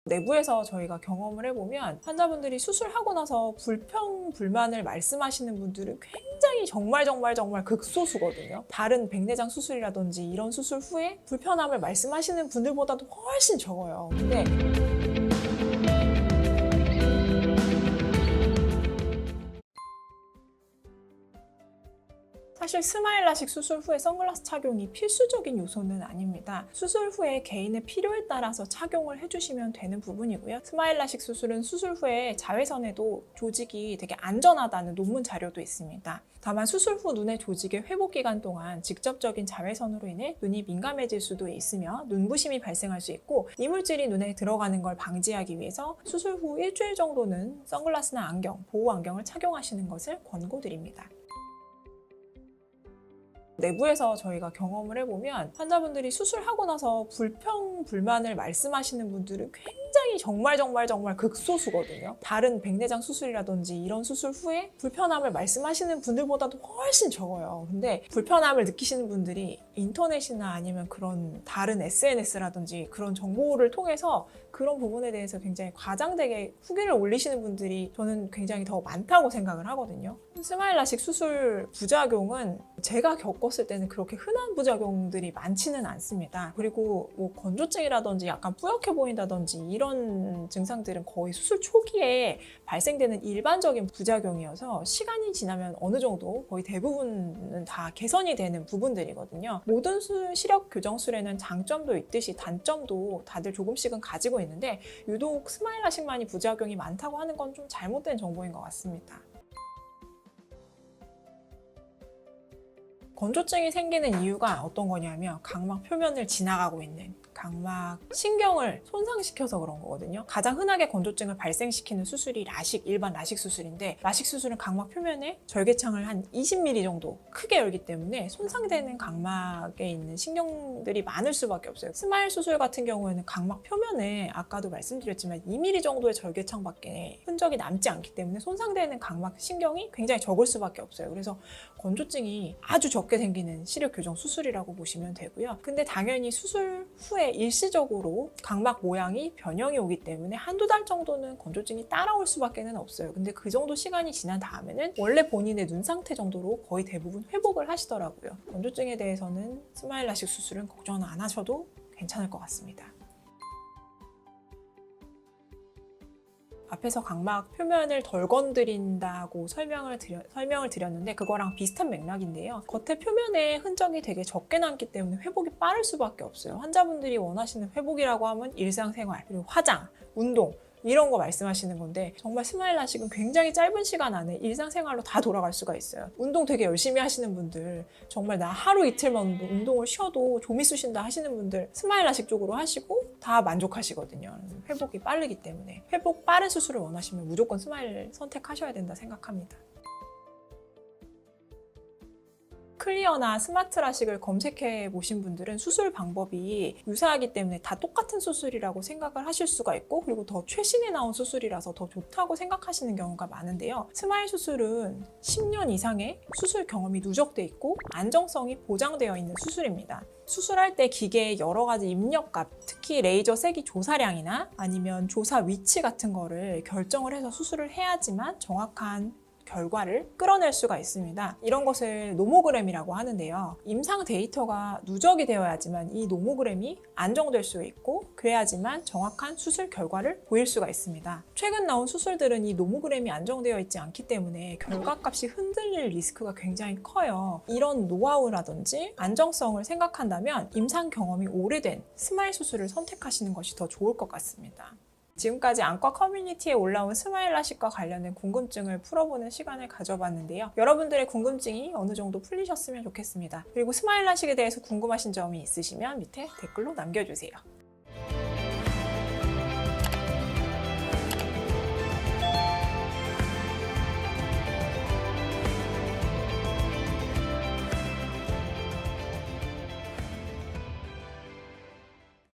내부에서 저희가 경험을 해보면 환자분들이 수술하고 나서 불평, 불만을 말씀하시는 분들은 굉장히 정말 극소수거든요. 다른 백내장 수술이라든지 이런 수술 후에 불편함을 말씀하시는 분들보다도 훨씬 적어요. 근데 사실 스마일 라식 수술 후에 선글라스 착용이 필수적인 요소는 아닙니다. 수술 후에 개인의 필요에 따라서 착용을 해주시면 되는 부분이고요. 스마일 라식 수술은 수술 후에 자외선에도 조직이 되게 안전하다는 논문 자료도 있습니다. 다만 수술 후 눈의 조직의 회복 기간 동안 직접적인 자외선으로 인해 눈이 민감해질 수도 있으며 눈부심이 발생할 수 있고 이물질이 눈에 들어가는 걸 방지하기 위해서 수술 후 일주일 정도는 선글라스나 안경, 보호 안경을 착용하시는 것을 권고드립니다. 내부에서 저희가 경험을 해보면 환자분들이 수술하고 나서 불평, 불만을 말씀하시는 분들은 굉장히 정말 극소수거든요. 다른 백내장 수술이라든지 이런 수술 후에 불편함을 말씀하시는 분들보다도 훨씬 적어요. 근데 불편함을 느끼시는 분들이 인터넷이나 아니면 그런 다른 SNS라든지 그런 정보를 통해서 그런 부분에 대해서 굉장히 과장되게 후기를 올리시는 분들이 저는 굉장히 더 많다고 생각을 하거든요. 스마일 라식 수술 부작용은 제가 겪었을 때는 그렇게 흔한 부작용들이 많지는 않습니다. 그리고 뭐 건조증이라든지 약간 뿌옇게 보인다든지 이런 증상들은 거의 수술 초기에 발생되는 일반적인 부작용이어서 시간이 지나면 어느 정도 거의 대부분은 다 개선이 되는 부분들이거든요. 모든 시력 교정술에는 장점도 있듯이 단점도 다들 조금씩은 가지고 있는데 유독 스마일 라식만이 부작용이 많다고 하는 건 좀 잘못된 정보인 것 같습니다. 건조증이 생기는 이유가 어떤 거냐면 각막 표면을 지나가고 있는 각막 신경을 손상시켜서 그런 거거든요. 가장 흔하게 건조증을 발생시키는 수술이 일반 라식 수술인데 라식 수술은 각막 표면에 절개창을 한 20mm 정도 크게 열기 때문에 손상되는 각막에 있는 신경들이 많을 수밖에 없어요. 스마일 수술 같은 경우에는 각막 표면에 아까도 말씀드렸지만 2mm 정도의 절개창밖에 흔적이 남지 않기 때문에 손상되는 각막 신경이 굉장히 적을 수밖에 없어요. 그래서 건조증이 아주 적게 생기는 시력 교정 수술이라고 보시면 되고요. 근데 당연히 수술 후에 일시적으로 각막 모양이 변형이 오기 때문에 한두 달 정도는 건조증이 따라올 수밖에 없어요. 근데 그 정도 시간이 지난 다음에는 원래 본인의 눈 상태 정도로 거의 대부분 회복을 하시더라고요. 건조증에 대해서는 스마일 라식 수술은 걱정 안 하셔도 괜찮을 것 같습니다. 앞에서 각막 표면을 덜 건드린다고 설명을 드렸는데 그거랑 비슷한 맥락인데요. 겉에 표면에 흔적이 되게 적게 남기 때문에 회복이 빠를 수밖에 없어요. 환자분들이 원하시는 회복이라고 하면 일상생활, 그리고 화장, 운동 이런 거 말씀하시는 건데 정말 스마일 라식은 굉장히 짧은 시간 안에 일상생활로 다 돌아갈 수가 있어요. 운동 되게 열심히 하시는 분들, 정말 나 하루 이틀만 운동을 쉬어도 좀 있으신다 하시는 분들 스마일 라식 쪽으로 하시고 다 만족하시거든요. 회복이 빠르기 때문에 회복 빠른 수술을 원하시면 무조건 스마일 선택하셔야 된다 생각합니다. 클리어나 스마트 라식을 검색해 보신 분들은 수술 방법이 유사하기 때문에 다 똑같은 수술이라고 생각을 하실 수가 있고 그리고 더 최신에 나온 수술이라서 더 좋다고 생각하시는 경우가 많은데요. 스마일 수술은 10년 이상의 수술 경험이 누적돼 있고 안정성이 보장되어 있는 수술입니다. 수술할 때 기계의 여러 가지 입력값, 특히 레이저 세기 조사량이나 아니면 조사 위치 같은 거를 결정을 해서 수술을 해야지만 정확한 결과를 끌어낼 수가 있습니다. 이런 것을 노모그램이라고 하는데요. 임상 데이터가 누적이 되어야지만 이 노모그램이 안정될 수 있고 그래야지만 정확한 수술 결과를 보일 수가 있습니다. 최근 나온 수술들은 이 노모그램이 안정되어 있지 않기 때문에 결과값이 흔들릴 리스크가 굉장히 커요. 이런 노하우라든지 안정성을 생각한다면 임상 경험이 오래된 스마일 수술을 선택하시는 것이 더 좋을 것 같습니다. 지금까지 안과 커뮤니티에 올라온 스마일 라식과 관련된 궁금증을 풀어보는 시간을 가져봤는데요. 여러분들의 궁금증이 어느 정도 풀리셨으면 좋겠습니다. 그리고 스마일 라식에 대해서 궁금하신 점이 있으시면 밑에 댓글로 남겨주세요.